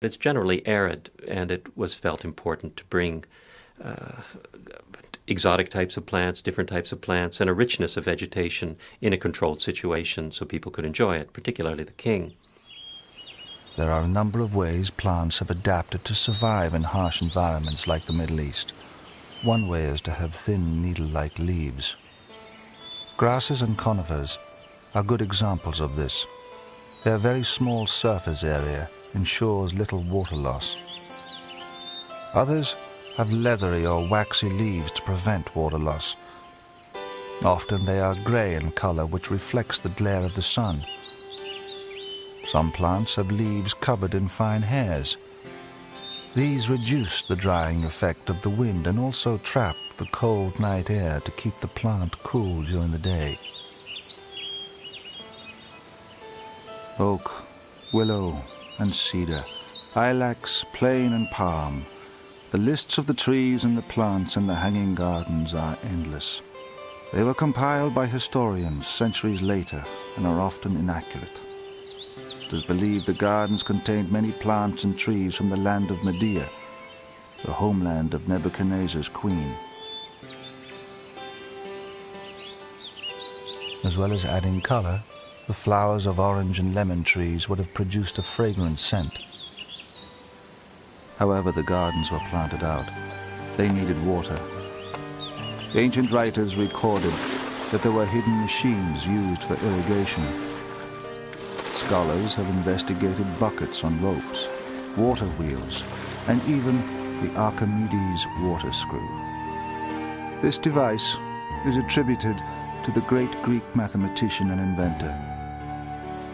It's generally arid, and it was felt important to bring exotic types of plants, different types of plants, and a richness of vegetation in a controlled situation so people could enjoy it, particularly the king. There are a number of ways plants have adapted to survive in harsh environments like the Middle East. One way is to have thin, needle-like leaves. Grasses and conifers are good examples of this. Their very small surface area ensures little water loss. Others have leathery or waxy leaves to prevent water loss. Often they are grey in color, which reflects the glare of the sun. Some plants have leaves covered in fine hairs. These reduce the drying effect of the wind and also trap the cold night air to keep the plant cool during the day. Oak, willow, and cedar, ilex, plane, and palm. The lists of the trees and the plants in the hanging gardens are endless. They were compiled by historians centuries later and are often inaccurate. It is believed the gardens contained many plants and trees from the land of Medea, the homeland of Nebuchadnezzar's queen. As well as adding color, the flowers of orange and lemon trees would have produced a fragrant scent. However, the gardens were planted out. They needed water. Ancient writers recorded that there were hidden machines used for irrigation. Scholars have investigated buckets on ropes, water wheels, and even the Archimedes water screw. This device is attributed to the great Greek mathematician and inventor.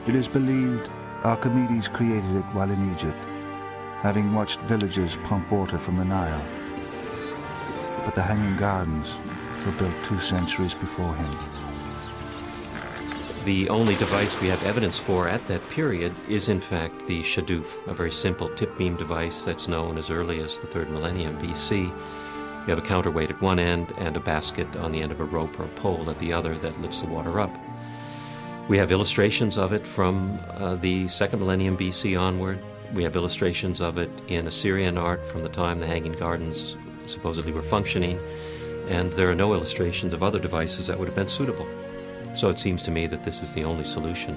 It is believed Archimedes created it while in Egypt, having watched villagers pump water from the Nile. But the Hanging Gardens were built 2 centuries before him. The only device we have evidence for at that period is in fact the shaduf, a very simple tip beam device that's known as early as the 3rd millennium BC. You have a counterweight at one end and a basket on the end of a rope or a pole at the other that lifts the water up. We have illustrations of it from the 2nd millennium BC onward. We have illustrations of it in Assyrian art from the time the Hanging Gardens supposedly were functioning, and there are no illustrations of other devices that would have been suitable. So it seems to me that this is the only solution.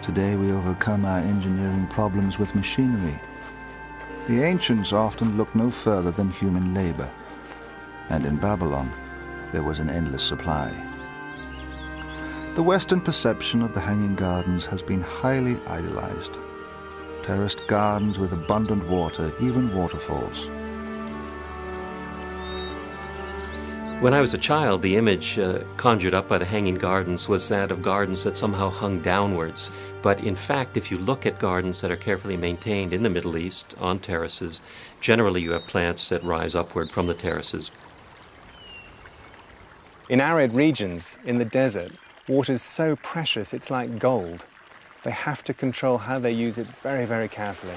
Today we overcome our engineering problems with machinery. The ancients often looked no further than human labor, and in Babylon there was an endless supply. The Western perception of the Hanging Gardens has been highly idealized. Terraced gardens with abundant water, even waterfalls. When I was a child, the image conjured up by the Hanging Gardens was that of gardens that somehow hung downwards. But in fact, if you look at gardens that are carefully maintained in the Middle East on terraces, generally you have plants that rise upward from the terraces. In arid regions, in the desert, water is so precious it's like gold. They have to control how they use it very, very carefully.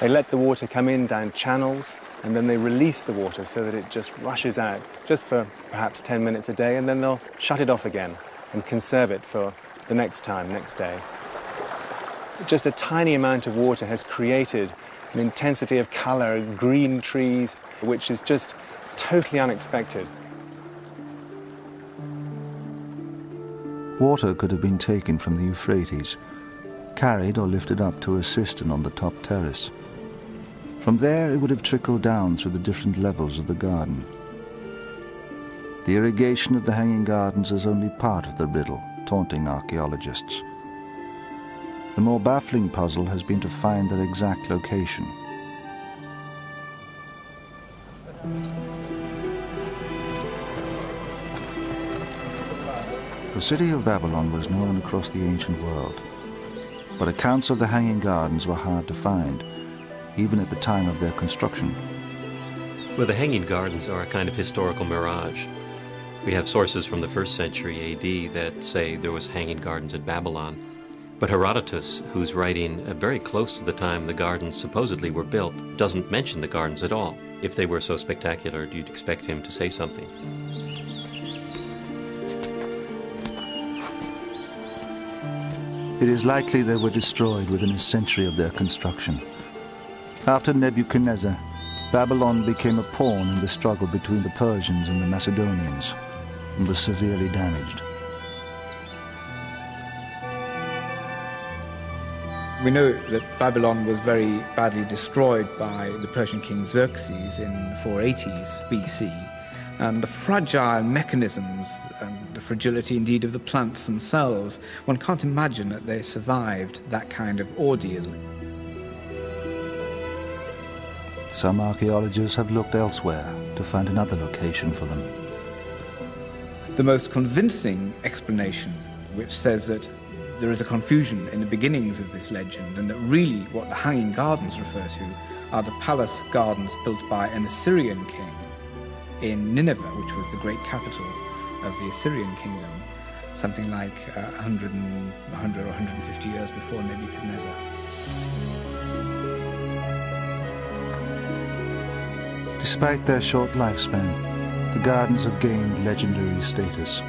They let the water come in down channels, and then they release the water so that it just rushes out, just for perhaps 10 minutes a day, and then they'll shut it off again and conserve it for the next day. Just a tiny amount of water has created an intensity of color, green trees, which is just totally unexpected. Water could have been taken from the Euphrates, carried or lifted up to a cistern on the top terrace. From there, it would have trickled down through the different levels of the garden. The irrigation of the Hanging Gardens is only part of the riddle, taunting archaeologists. The more baffling puzzle has been to find their exact location. The city of Babylon was known across the ancient world, but accounts of the Hanging Gardens were hard to find, even at the time of their construction. Well, the Hanging Gardens are a kind of historical mirage. We have sources from the 1st century AD that say there was Hanging Gardens at Babylon. But Herodotus, who's writing very close to the time the gardens supposedly were built, doesn't mention the gardens at all. If they were so spectacular, you'd expect him to say something. It is likely they were destroyed within a century of their construction. After Nebuchadnezzar, Babylon became a pawn in the struggle between the Persians and the Macedonians, and was severely damaged. We know that Babylon was very badly destroyed by the Persian king Xerxes in the 480s BC, and the fragile mechanisms and the fragility indeed of the plants themselves, one can't imagine that they survived that kind of ordeal. Some archaeologists have looked elsewhere to find another location for them. The most convincing explanation, which says that there is a confusion in the beginnings of this legend, and that really what the Hanging Gardens refer to are the palace gardens built by an Assyrian king in Nineveh, which was the great capital of the Assyrian kingdom, something like 100 or 150 years before Nebuchadnezzar. Despite their short lifespan, the gardens have gained legendary status.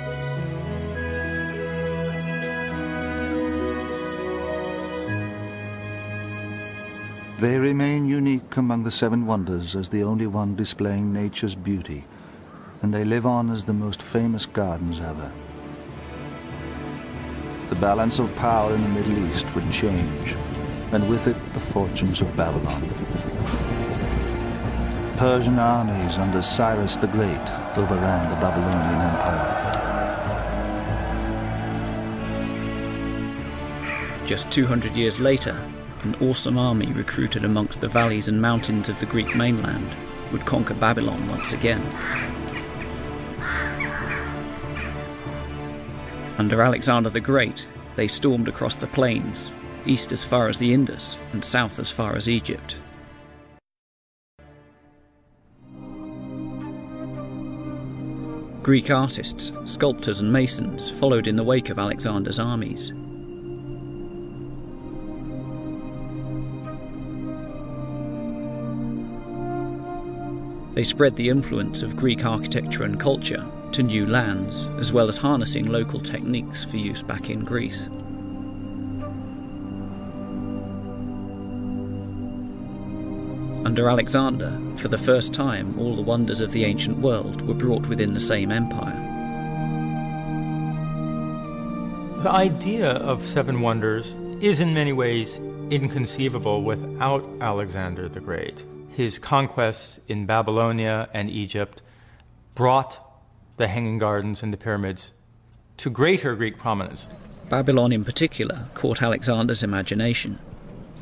They remain unique among the seven wonders as the only one displaying nature's beauty, and they live on as the most famous gardens ever. The balance of power in the Middle East would change, and with it the fortunes of Babylon. Persian armies under Cyrus the Great overran the Babylonian Empire. Just 200 years later, an awesome army recruited amongst the valleys and mountains of the Greek mainland would conquer Babylon once again. Under Alexander the Great, they stormed across the plains, east as far as the Indus and south as far as Egypt. Greek artists, sculptors and masons followed in the wake of Alexander's armies. They spread the influence of Greek architecture and culture to new lands, as well as harnessing local techniques for use back in Greece. Under Alexander, for the first time, all the wonders of the ancient world were brought within the same empire. The idea of seven wonders is in many ways inconceivable without Alexander the Great. His conquests in Babylonia and Egypt brought the Hanging Gardens and the pyramids to greater Greek prominence. Babylon in particular caught Alexander's imagination.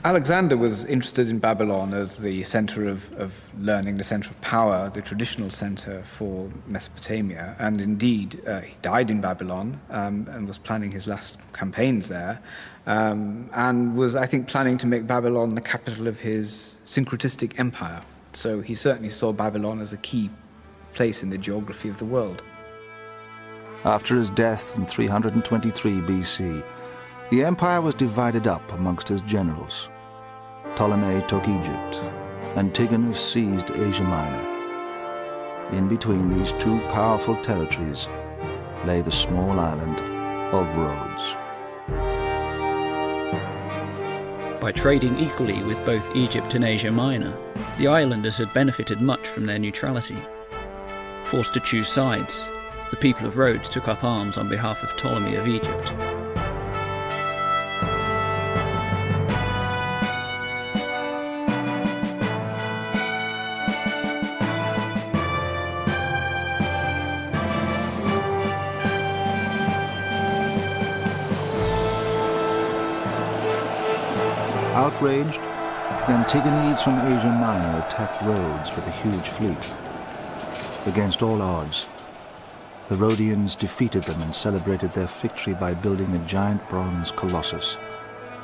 Alexander was interested in Babylon as the center of learning, the center of power, the traditional center for Mesopotamia. And indeed, he died in Babylon and was planning his last campaigns there, and was, I think, planning to make Babylon the capital of his syncretistic empire. So he certainly saw Babylon as a key place in the geography of the world. After his death in 323 BC, the empire was divided up amongst his generals. Ptolemy took Egypt, Antigonus seized Asia Minor. In between these two powerful territories lay the small island of Rhodes. By trading equally with both Egypt and Asia Minor, the islanders had benefited much from their neutrality. Forced to choose sides, the people of Rhodes took up arms on behalf of Ptolemy of Egypt. Outraged, the Antigonedes from Asia Minor attacked Rhodes with a huge fleet. Against all odds, the Rhodians defeated them and celebrated their victory by building a giant bronze colossus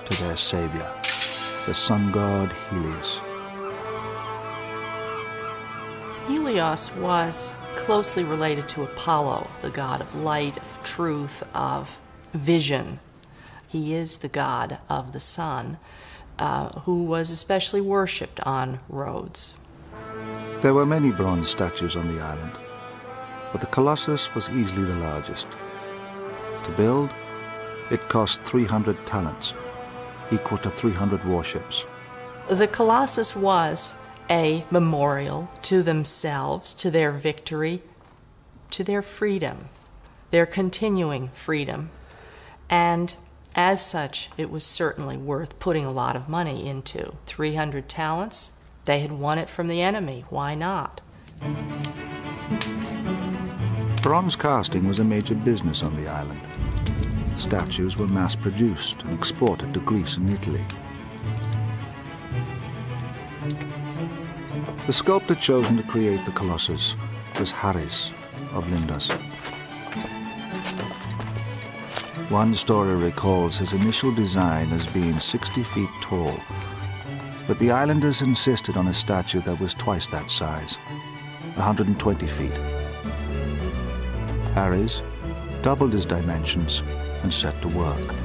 to their savior, the sun god Helios. Helios was closely related to Apollo, the god of light, of truth, of vision. He is the god of the sun, who was especially worshipped on Rhodes. There were many bronze statues on the island, but the Colossus was easily the largest. To build, It cost 300 talents, equal to 300 warships. The Colossus was a memorial to themselves, to their victory, to their freedom, their continuing freedom. And as such, it was certainly worth putting a lot of money into. 300 talents, they had won it from the enemy. Why not? Bronze casting was a major business on the island. Statues were mass-produced and exported to Greece and Italy. The sculptor chosen to create the Colossus was Harris of Lindos. One story recalls his initial design as being 60 feet tall, but the islanders insisted on a statue that was twice that size, 120 feet. Harris doubled his dimensions and set to work.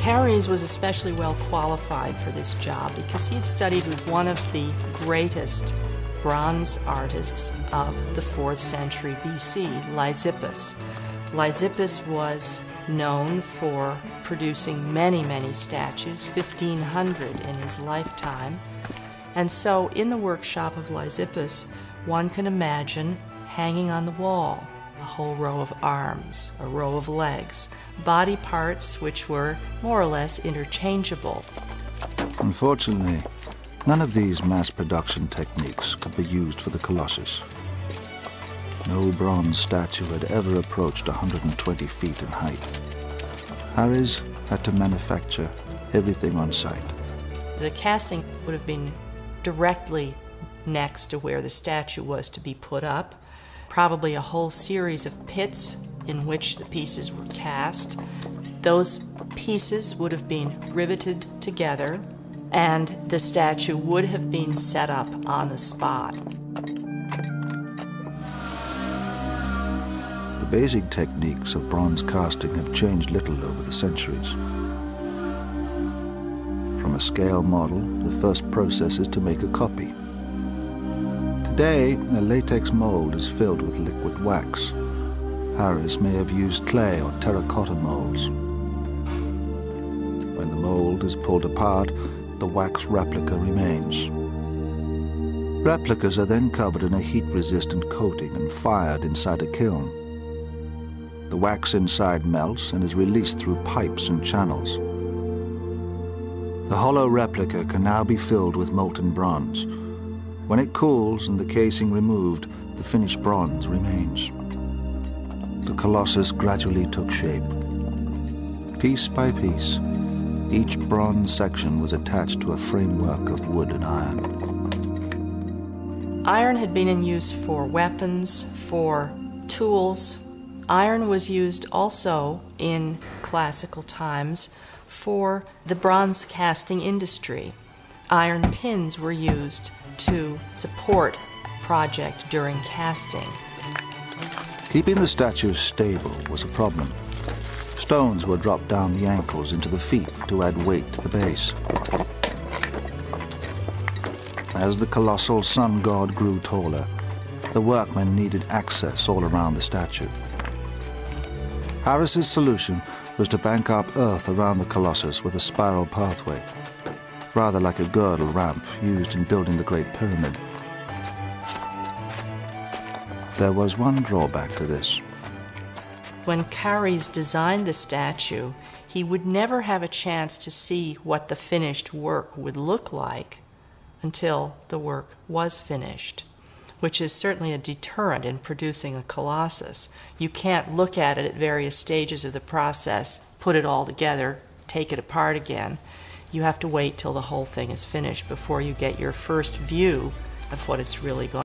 Harris was especially well qualified for this job because he had studied with one of the greatest bronze artists of the 4th century BC, Lysippus. Lysippus was known for producing many, many statues, 1,500 in his lifetime. And so in the workshop of Lysippus, one can imagine hanging on the wall a whole row of arms, a row of legs, body parts which were more or less interchangeable. Unfortunately, none of these mass production techniques could be used for the Colossus. No bronze statue had ever approached 120 feet in height. Harris had to manufacture everything on site. The casting would have been directly next to where the statue was to be put up. Probably a whole series of pits in which the pieces were cast. Those pieces would have been riveted together, and the statue would have been set up on the spot. The basic techniques of bronze casting have changed little over the centuries. From a scale model, the first process is to make a copy. Today, a latex mold is filled with liquid wax. Harris may have used clay or terracotta molds. When the mold is pulled apart, the wax replica remains. Replicas are then covered in a heat-resistant coating and fired inside a kiln. The wax inside melts and is released through pipes and channels. The hollow replica can now be filled with molten bronze. When it cools and the casing removed, the finished bronze remains. The Colossus gradually took shape. Piece by piece, each bronze section was attached to a framework of wood and iron. Iron had been in use for weapons, for tools. Iron was used also in classical times for the bronze casting industry. Iron pins were used to support a project during casting. Keeping the statues stable was a problem. Stones were dropped down the ankles into the feet to add weight to the base. As the colossal sun god grew taller, the workmen needed access all around the statue. Harris's solution was to bank up earth around the Colossus with a spiral pathway, rather like a girdle ramp used in building the Great Pyramid. There was one drawback to this. When Harris designed the statue, he would never have a chance to see what the finished work would look like until the work was finished, which is certainly a deterrent in producing a Colossus. You can't look at it at various stages of the process, put it all together, take it apart again. You have to wait till the whole thing is finished before you get your first view of what it's really going to be.